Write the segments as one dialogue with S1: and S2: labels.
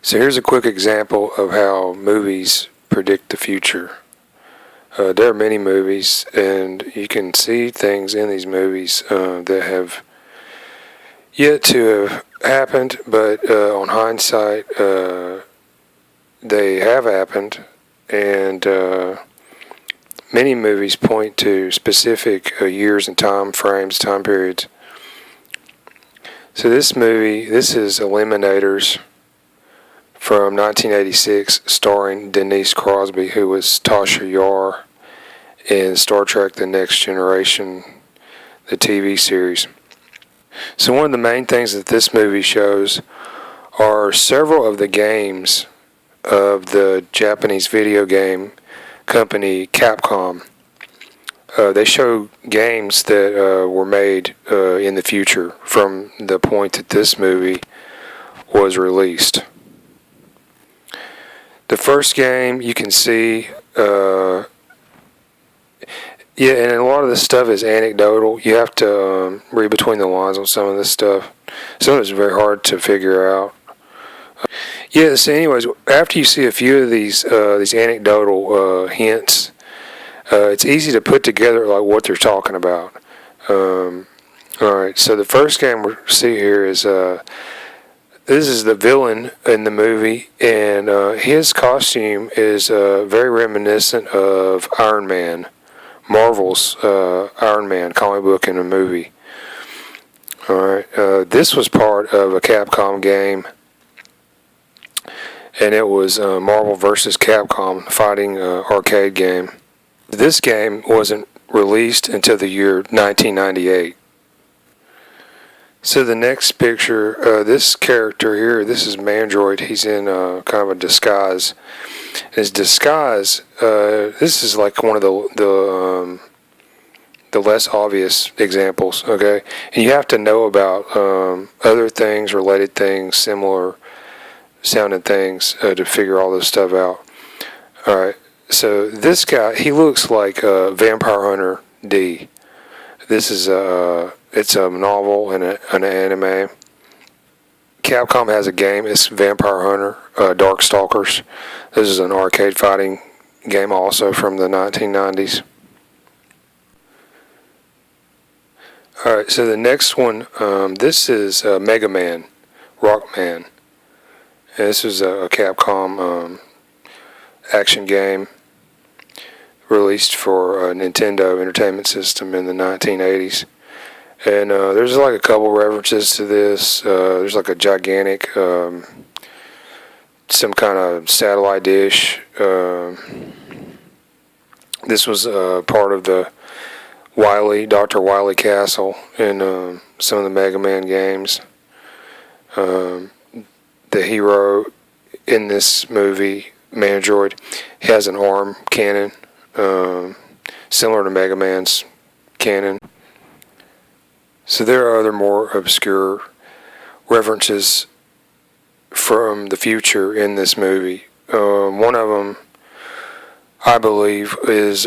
S1: So here's a quick example of how movies predict the future. There are many movies, and you can see things in these movies that have yet to have happened, but on hindsight, they have happened, and many movies point to specific years and time frames, time periods. So this is Eliminators from 1986, starring Denise Crosby, who was Tasha Yar in Star Trek The Next Generation, the TV series. So one of the main things that this movie shows are several of the games of the Japanese video game company Capcom. They show games that were made in the future from the point that this movie was released. The first game you can see, and a lot of this stuff is anecdotal. You have to read between the lines on some of this stuff. Some of it's very hard to figure out. So anyways, after you see a few of these anecdotal hints, it's easy to put together like what they're talking about. Alright, so the first game we see here is this is the villain in the movie, and his costume is very reminiscent of Iron Man, Marvel's Iron Man comic book in a movie. Alright, this was part of a Capcom game, and it was Marvel vs. Capcom fighting arcade game. This game wasn't released until the year 1998. So the next picture, this character here, this is Mandroid. He's in kind of a disguise. His disguise, this is like one of the less obvious examples, okay? And you have to know about other things, related things, similar sounding things to figure all this stuff out. All right. So this guy, he looks like Vampire Hunter D. This is it's a novel and an anime. Capcom has a game. It's Vampire Hunter, Darkstalkers. This is an arcade fighting game also from the 1990s. Alright, so the next one, this is Megaman, Rockman. And this is a Capcom action game released for Nintendo Entertainment System in the 1980s. And there's like a couple references to this. There's like a gigantic, some kind of satellite dish. This was part of the Dr. Wily Castle in some of the Mega Man games. The hero in this movie, Mandroid, has an arm cannon, similar to Mega Man's cannon. So there are other more obscure references from the future in this movie. One of them, I believe, is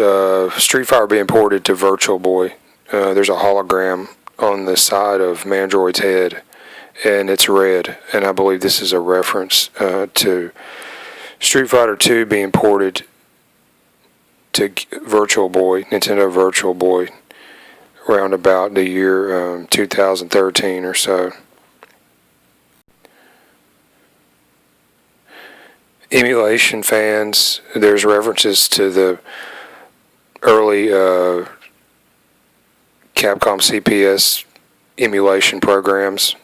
S1: Street Fighter being ported to Virtual Boy. There's a hologram on the side of Mandroid's head, and it's red. And I believe this is a reference to Street Fighter 2 being ported to Virtual Boy, Nintendo Virtual Boy, around about the year 2013 or so. Emulation fans, there's references to the early Capcom CPS emulation programs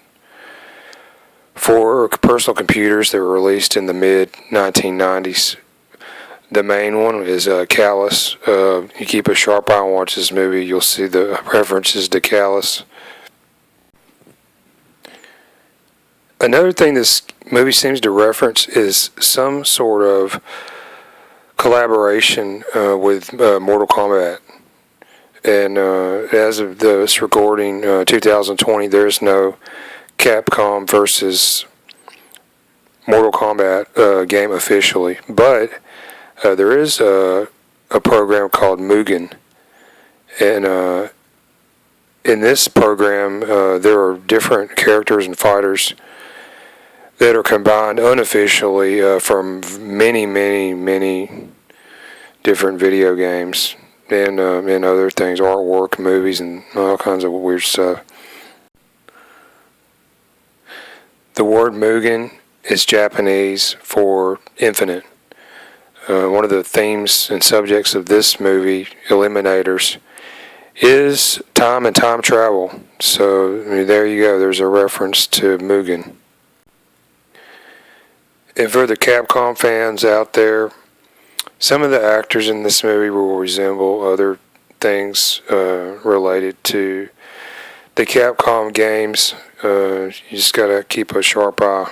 S1: for personal computers that were released in the mid-1990s. The main one is Callus. You keep a sharp eye and watch this movie, you'll see the references to Callus. Another thing this movie seems to reference is some sort of collaboration with Mortal Kombat. And as of this recording, 2020, there's no Capcom versus Mortal Kombat game officially. But there is a program called Mugen. And in this program, there are different characters and fighters that are combined unofficially from many different video games and other things, artwork, movies, and all kinds of weird stuff. The word Mugen is Japanese for infinite. One of the themes and subjects of this movie, Eliminators, is time and time travel. So there you go. There's a reference to Mugen. And for the Capcom fans out there, some of the actors in this movie will resemble other things related to the Capcom games. You just gotta keep a sharp eye.